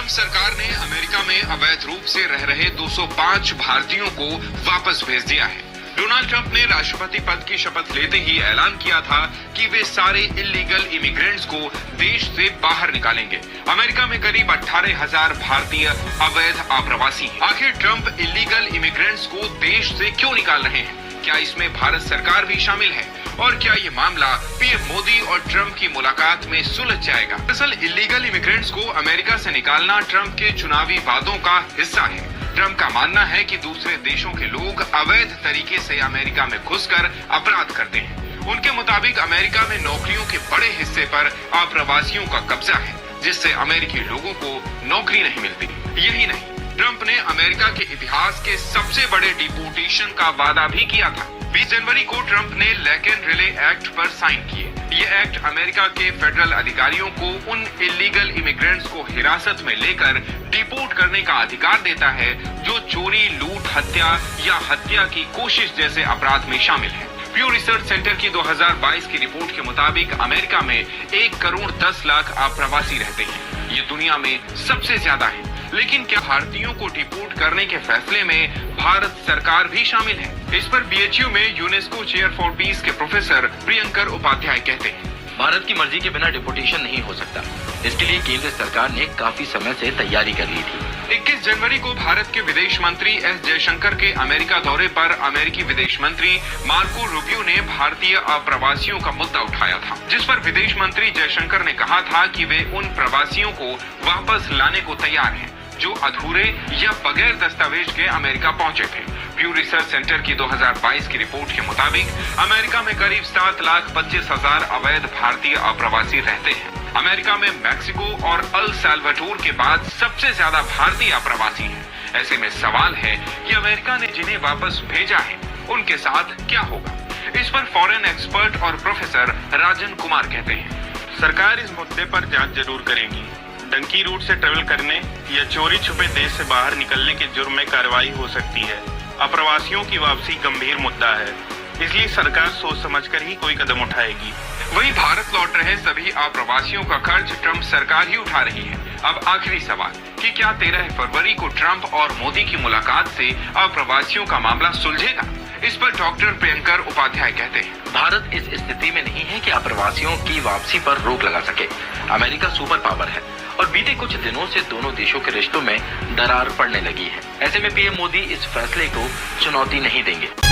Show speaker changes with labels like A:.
A: Trump सरकार ने America में अवैध रूप से रह रहे 205 भारतीयों को वापस भेज दिया है। डोनाल्ड ट्रंप ने राष्ट्रपति पद की शपथ लेते ही ऐलान किया था कि वे सारे इलीगल इमिग्रेंट्स को देश से बाहर निकालेंगे। अमेरिका में करीब 18,000 भारतीय अवैध आप्रवासी हैं। आखिर ट्रंप इलीगल इमिग्रेंट्स को देश से क्यों निकाल रहे हैं? क्या इसमें भारत सरकार भी शामिल है? और क्या ये मामला पीएम मोदी और ट्रंप की मुलाकात में सुलझ जाएगा? दरअसल इलीगल इमिग्रेंट्स को अमेरिका से निकालना ट्रंप के चुनावी वादों का हिस्सा है। ट्रंप का मानना है कि दूसरे देशों के लोग अवैध तरीके से अमेरिका में घुसकर अपराध करते हैं। उनके मुताबिक अमेरिका में नौकरियों के बड़े हिस्से पर अप्रवासियों का कब्जा है, जिससे अमेरिकी लोगों को नौकरी नहीं मिलती। यही नहीं, ट्रंप ने अमेरिका के इतिहास के सबसे बड़े डिपोर्टेशन का वादा भी किया था। 20 जनवरी को ट्रंप ने लैकेन रिले एक्ट पर साइन किए। ये एक्ट अमेरिका के फेडरल अधिकारियों को उन इलीगल इमिग्रेंट्स को हिरासत में लेकर डिपोर्ट करने का अधिकार देता है जो चोरी, लूट, हत्या या हत्या की कोशिश जैसे अपराध में शामिल है। प्यू रिसर्च सेंटर की 2022 की रिपोर्ट के मुताबिक अमेरिका में 1 करोड़ 10 लाख आप्रवासी रहते हैं। ये दुनिया में सबसे ज्यादा है। लेकिन क्या भारतीयों को डिपोर्ट करने के फैसले में भारत सरकार भी शामिल है? इस पर बीएचयू में यूनेस्को चेयर फॉर पीस के प्रोफेसर प्रियंकर उपाध्याय कहते हैं,
B: भारत की मर्जी के बिना डिपोर्टेशन नहीं हो सकता। इसके लिए केंद्र सरकार ने काफी समय से तैयारी कर ली थी।
A: 21 जनवरी को भारत के विदेश मंत्री एस जयशंकर के अमेरिका दौरे पर अमेरिकी विदेश मंत्री मार्को रूबियो ने भारतीय अप्रवासियों का मुद्दा उठाया था, जिस पर विदेश मंत्री जयशंकर ने कहा था कि वे उन प्रवासियों को वापस लाने को तैयार हैं जो अधूरे या बगैर दस्तावेज के अमेरिका पहुंचे थे। प्यू रिसर्च सेंटर की 2022 की रिपोर्ट के मुताबिक अमेरिका में करीब 7,25,000 अवैध भारतीय अप्रवासी रहते हैं। अमेरिका में मैक्सिको और अल साल्वाडोर के बाद सबसे ज्यादा भारतीय अप्रवासी हैं। ऐसे में सवाल है कि अमेरिका ने जिन्हें वापस भेजा है उनके साथ क्या होगा? इस पर फॉरेन एक्सपर्ट और प्रोफेसर राजन कुमार कहते हैं,
C: सरकार इस मुद्दे पर जांच जरूर करेगी। डंकी रूट से ट्रेवल करने या चोरी छुपे देश से बाहर निकलने के जुर्म में कार्रवाई हो सकती है। अप्रवासियों की वापसी गंभीर मुद्दा है, इसलिए सरकार सोच समझकर ही कोई कदम उठाएगी।
A: वहीं भारत लौट रहे सभी अप्रवासियों का खर्च ट्रंप सरकार ही उठा रही है। अब आखिरी सवाल कि क्या 13 फरवरी को ट्रंप और मोदी की मुलाकात से अप्रवासियों का मामला सुलझेगा? इस पर डॉक्टर प्रियंकर उपाध्याय कहते हैं,
B: भारत इस स्थिति में नहीं है कि अप्रवासियों की वापसी पर रोक लगा सके। अमेरिका सुपर पावर है और बीते कुछ दिनों से दोनों देशों के रिश्तों में दरार पड़ने लगी है। ऐसे में पीएम मोदी इस फैसले को चुनौती नहीं देंगे।